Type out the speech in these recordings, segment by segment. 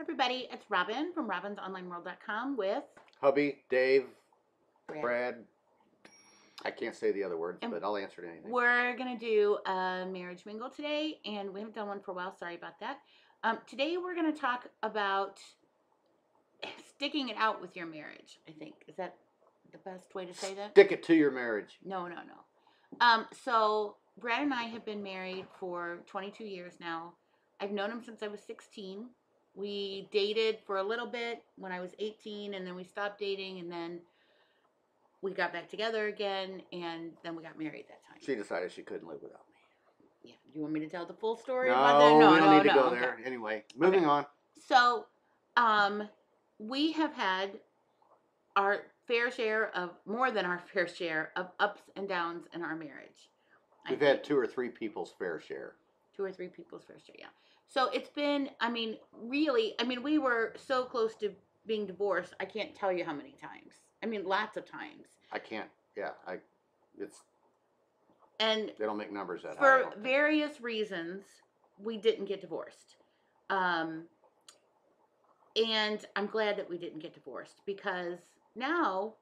Everybody, it's Robin from robinsonlineworld.com with Hubby, Dave, Brad. Brad. I can't say the other words, And but I'll answer to anything. We're going to do a marriage mingle today, and we haven't done one for a while. Sorry about that. Today, we're going to talk about sticking it out with your marriage, I think. Is that the best way to say that? Stick it to your marriage. No. So, Brad and I have been married for 22 years now. I've known him since I was 16. We dated for a little bit when I was 18, and then we stopped dating, and then we got back together again, and then we got married that time. She decided she couldn't live without me. Yeah. Do you want me to tell the full story No, about that? we don't need to go Okay. there. Anyway, moving on. So, we have had our fair share of, more than our fair share of ups and downs in our marriage. We've had 2 or 3 people's fair share. 2 or 3 people's fair share, yeah. So it's been, really, we were so close to being divorced. I can't tell you how many times. Lots of times. I can't. Yeah, And they don't make numbers that high. for various reasons, we didn't get divorced. And I'm glad that we didn't get divorced because now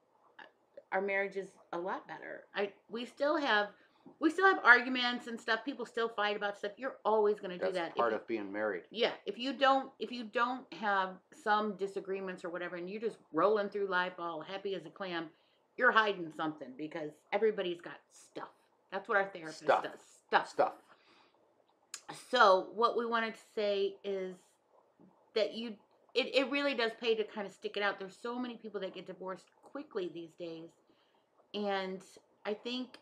our marriage is a lot better. We still have arguments and stuff. People still fight about stuff. You're always going to do that. That's part of being married. Yeah, if you don't have some disagreements or whatever, and you're just rolling through life all happy as a clam, you're hiding something because everybody's got stuff. That's what our therapist does. Stuff. So what we wanted to say is that it really does pay to kind of stick it out. There's so many people that get divorced quickly these days, and I think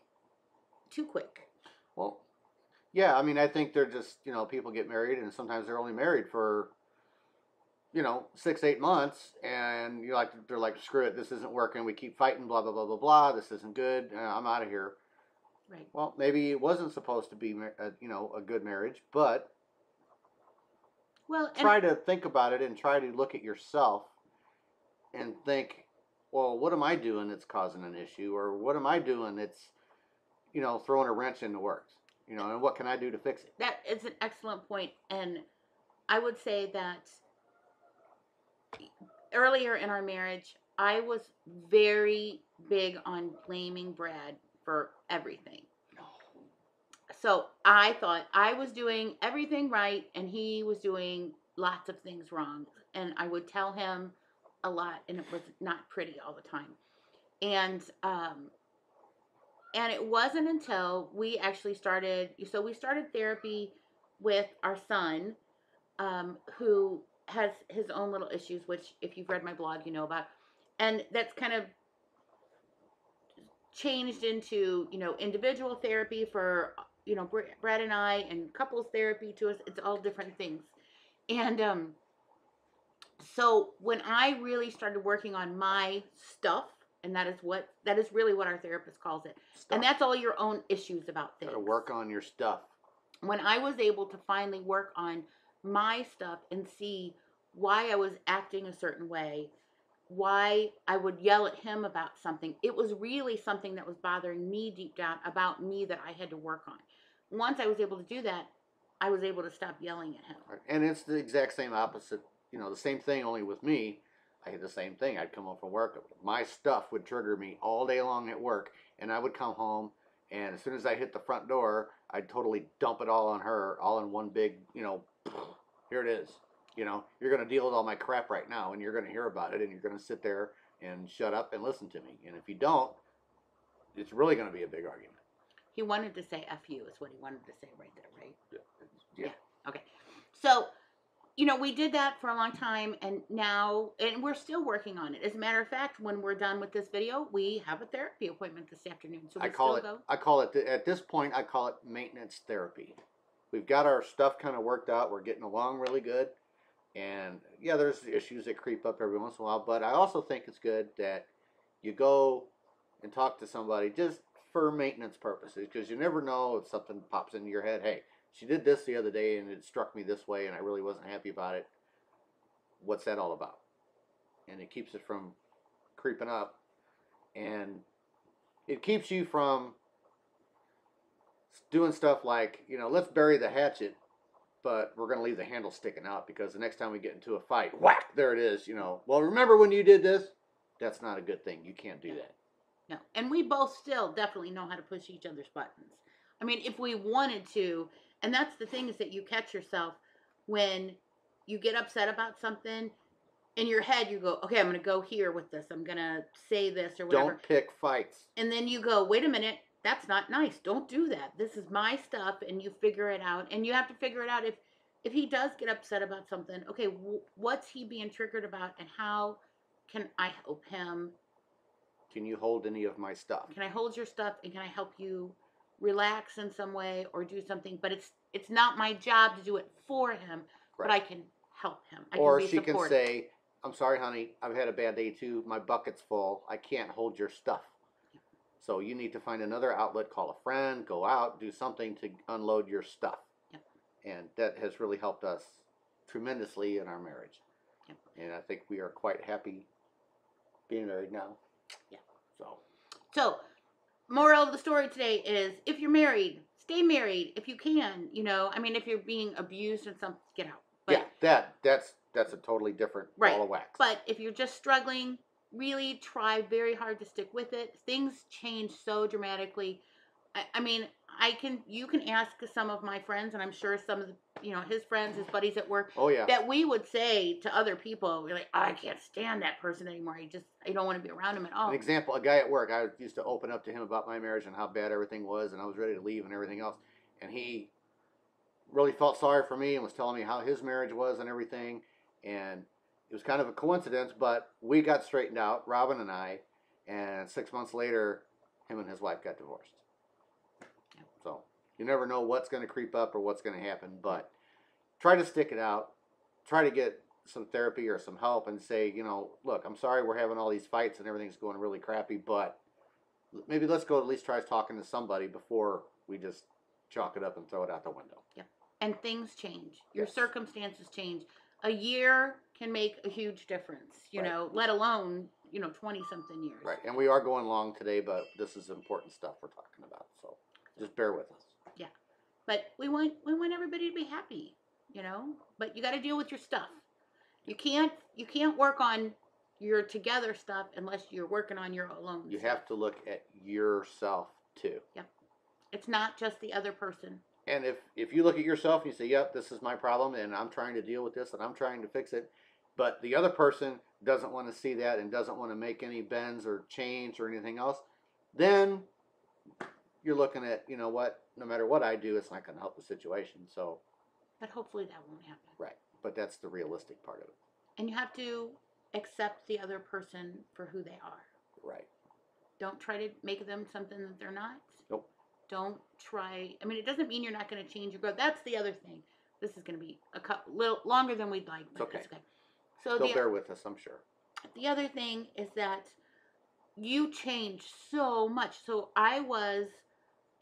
too quick. Well, yeah, I think they're just, people get married and sometimes they're only married for, 6, 8 months, and they're like, screw it, this isn't working. We keep fighting, blah, blah, blah, blah, blah. This isn't good. I'm out of here. Right. Well, maybe it wasn't supposed to be, a good marriage, but try to think about it and try to look at yourself and think, well, what am I doing that's causing an issue? Or what am I doing that's, throwing a wrench in the works? And what can I do to fix it? That is an excellent point. And I would say that earlier in our marriage, I was very big on blaming Brad for everything. So I thought I was doing everything right and he was doing lots of things wrong. And I would tell him a lot, and it was not pretty all the time. And it wasn't until we actually started therapy with our son, who has his own little issues, which if you've read my blog, you know about. And that's kind of changed into, individual therapy for, Brad and I, and couples therapy to us. It's all different things. And so when I really started working on my stuff, and that is really what our therapist calls it. Stuff. And that's all your own issues about things. Gotta work on your stuff. When I was able to finally work on my stuff and see why I was acting a certain way, why I would yell at him about something, it was really something that was bothering me deep down about me that I had to work on. Once I was able to do that, I was able to stop yelling at him. And it's the exact same opposite, the same thing, only with me. I had the same thing. I'd come home from work. My stuff would trigger me all day long at work, and I would come home, and as soon as I hit the front door, I'd totally dump it all on her, all in one big, here it is. You're going to deal with all my crap right now, and you're going to hear about it, and you're going to sit there and shut up and listen to me. And if you don't, it's really going to be a big argument. He wanted to say F you is what he wanted to say right there, right? Yeah. Okay. So, we did that for a long time, and we're still working on it. As a matter of fact, when we're done with this video, we have a therapy appointment this afternoon. So I call it, at this point, I call it maintenance therapy. We've got our stuff kind of worked out. We're getting along really good. And yeah, there's issues that creep up every once in a while, but I also think it's good that you go and talk to somebody just for maintenance purposes, because you never know if something pops into your head. Hey, she did this the other day and it struck me this way and I really wasn't happy about it. What's that all about? And it keeps it from creeping up, and it keeps you from doing stuff like, let's bury the hatchet but we're going to leave the handle sticking out because the next time we get into a fight, whack, there it is. You know, well, remember when you did this? That's not a good thing. You can't do that. No. And we both still definitely know how to push each other's buttons. I mean, if we wanted to, and that's the thing is that you catch yourself when you get upset about something. In your head, you go, okay, I'm going to go here with this. I'm going to say this or whatever. Don't pick fights. And then you go, wait a minute, that's not nice. Don't do that. This is my stuff, and you figure it out. And you have to figure it out if he does get upset about something. Okay, what's he being triggered about, and how can I help him? Can you hold any of my stuff? Can I hold your stuff, and can I help you relax in some way or do something? But it's not my job to do it for him, Right. but I can help him. I or can be she supportive. can say, I'm sorry, honey, I've had a bad day too. My bucket's full. I can't hold your stuff. So you need to find another outlet, call a friend, go out, do something to unload your stuff. Yep. And that has really helped us tremendously in our marriage. Yep. And I think we are quite happy being married now. Yeah. So, moral of the story today is if you're married, stay married if you can. You know, I mean, if you're being abused and something, get out. But, yeah, that's a totally different ball of wax. But if you're just struggling, really try very hard to stick with it. Things change so dramatically. I mean, you can ask some of my friends, and I'm sure some of the, his friends, his buddies at work, oh yeah, that we would say to other people, we're like, oh, I can't stand that person anymore. I don't want to be around him at all. An example, a guy at work, I used to open up to him about my marriage and how bad everything was, and I was ready to leave and everything else, and he really felt sorry for me and was telling me how his marriage was and everything, and it was kind of a coincidence, but we got straightened out, Robin and I, and 6 months later, him and his wife got divorced. So you never know what's going to creep up or what's going to happen, but try to stick it out. Try to get some therapy or some help and say, look, I'm sorry we're having all these fights and everything's going really crappy, but maybe let's go at least try talking to somebody before we just chalk it up and throw it out the window. Yeah. And things change. Your circumstances change. A year can make a huge difference, let alone, 20-something years. Right. And we are going long today, but this is important stuff we're talking about. So just bear with us. Yeah. But we want everybody to be happy, but you got to deal with your stuff. You can't work on your together stuff unless you're working on your alone You stuff. have to look at yourself too. Yep. It's not just the other person. And if you look at yourself and you say, yep, this is my problem and I'm trying to deal with this and I'm trying to fix it, but the other person doesn't want to see that and doesn't want to make any bends or change or anything else, then you're looking at, no matter what I do, it's not going to help the situation. So, but hopefully that won't happen. Right. But that's the realistic part of it. And you have to accept the other person for who they are. Right. Don't try to make them something that they're not. Nope. Don't try. I mean, it doesn't mean you're not going to change your growth. That's the other thing. This is going to be a little longer than we'd like, but it's okay. So they'll bear with us, I'm sure. The other thing is that you changed so much. So I was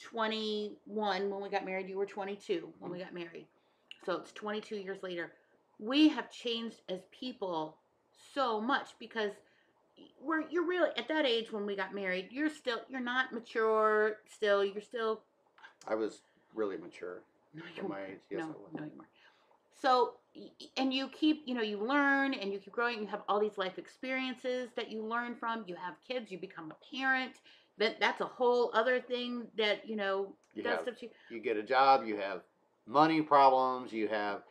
21 when we got married. You were 22 when we got married. So it's 22 years later. We have changed as people so much because you're really at that age when we got married. You're not mature still. I was really mature for my age. Yes, no, I was. No, you weren't. So, and you keep, you learn and you keep growing. You have all these life experiences that you learn from. You have kids. You become a parent. That's a whole other thing that, does stuff to you. You get a job. You have money problems. You have,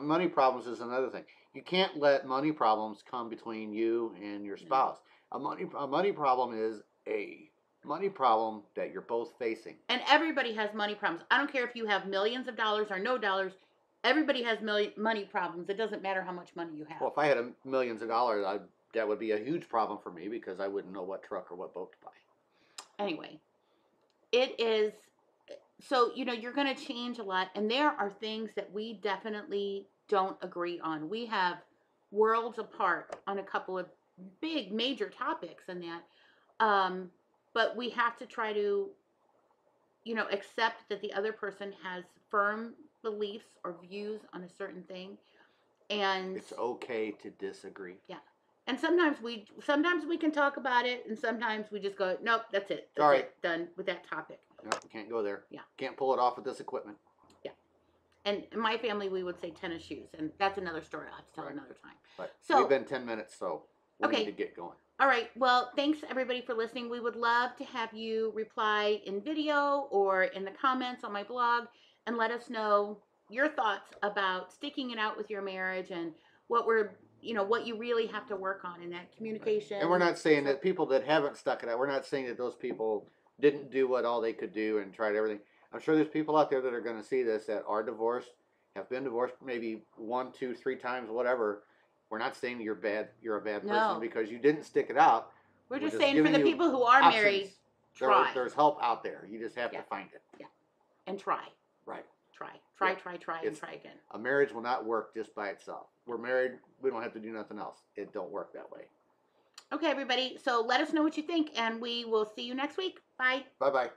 money problems is another thing. You can't let money problems come between you and your spouse. A money problem is a money problem that you're both facing. And everybody has money problems. I don't care if you have millions of dollars or no dollars. Everybody has money problems. It doesn't matter how much money you have. Well, if I had millions of dollars, that would be a huge problem for me because I wouldn't know what truck or what boat to buy. Anyway, it is, so, you're going to change a lot. And there are things that we definitely don't agree on. We have worlds apart on a couple of big major topics in that. But we have to try to, accept that the other person has firm beliefs or views on a certain thing, and it's okay to disagree. Yeah, and sometimes we can talk about it, and sometimes we just go, nope, that's it. All right, done with that topic. No, can't go there. Yeah, can't pull it off with this equipment. Yeah, And in my family, we would say tennis shoes, and that's another story I'll have to tell Right. another time. But So we've been 10 minutes, so we Okay. need to get going. All right. Well, thanks everybody for listening. We would love to have you reply in video or in the comments on my blog and let us know your thoughts about sticking it out with your marriage and what what you really have to work on in that communication. And we're not saying that people that haven't stuck it out, we're not saying that those people didn't do what all they could do and tried everything. I'm sure there's people out there that are going to see this that are divorced, have been divorced maybe 1, 2, 3 times, whatever. We're not saying you're bad. You're a bad person No. because you didn't stick it out. We're just saying for the people who are options. married, try. There's help out there. You just have to find it. Yeah. And try. Right. Try, Yeah. and try again. A marriage will not work just by itself. We're married. We don't have to do nothing else. It don't work that way. Okay, everybody. So let us know what you think, and we will see you next week. Bye. Bye-bye.